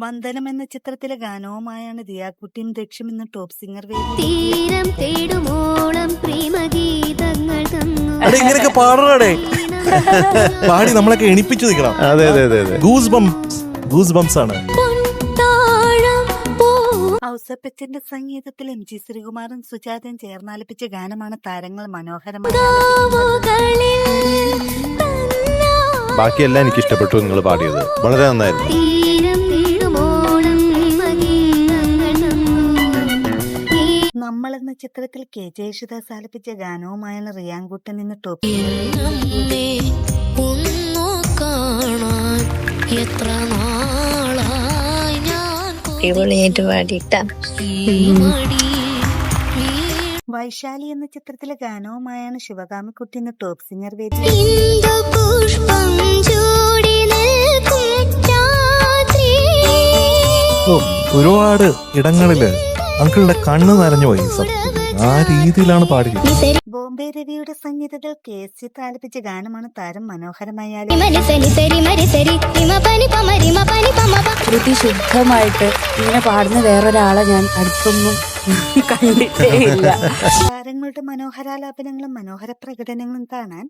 വന്ദനം എന്ന ചിത്രത്തിലെ ഗാനവുമായാണ് ദിയാക്കുട്ടിയും ദക്ഷും ഇന്ന് ടോപ്പ് സിംഗർ വേദി. തീരം തേടുമോളം പ്രേമഗീതങ്ങൾ ഇങ്ങനെയൊക്കെ പാടണേ പാടി നമ്മളൊക്കെ എണിപ്പിച്ചു നിൽക്കണം. അതെ അതെ അതെ അതെ ഗൂസ് ബംസ് ആണ്. ഔസപ്പച്ചന്റെ സംഗീതത്തിൽ MG ശ്രീകുമാറും സുജാതയും ചേർന്നാലപിച്ച ഗാനമാണ് താരങ്ങൾ മനോഹരമായി. ബാക്കിയെല്ലാം എനിക്ക് ഇഷ്ടപ്പെട്ടു. നിങ്ങൾ പാടിയത് വളരെ നന്നായിരുന്നു. നമ്മൾ എന്ന ചിത്രത്തിൽ KJ യേശുദാസ് ആലപിച്ച ഗാനവുമായാണ് റിയാൻകുട്ടൻ ഇന്ന് ടോപ്പ്. വൈശാലി എന്ന ചിത്രത്തിലെ ഗാനവുമായാണ് ശിവകാമിക്കുട്ടി ഇന്ന് ടോപ്പ് സിംഗർ വേദി. ഒരുപാട് ഇടങ്ങളില് അങ്കിളുടെ കണ്ണ് നനഞ്ഞു പോയി. ആ രീതിയിലാണ് പാടിയത്. ബോംബെ രവിയുടെ സംഗീതത്തിൽ KC ആലപിച്ച ഗാനമാണ് താരം മനോഹരമായ. ശുദ്ധമായിട്ട് ഇങ്ങനെ പാടുന്ന വേറൊരാളെ ഞാൻ അടുത്തൊന്നും കണ്ടിട്ടേ ഇല്ല. താരങ്ങളുടെ മനോഹരാലാപനങ്ങളും മനോഹര പ്രകടനങ്ങളും കാണാൻ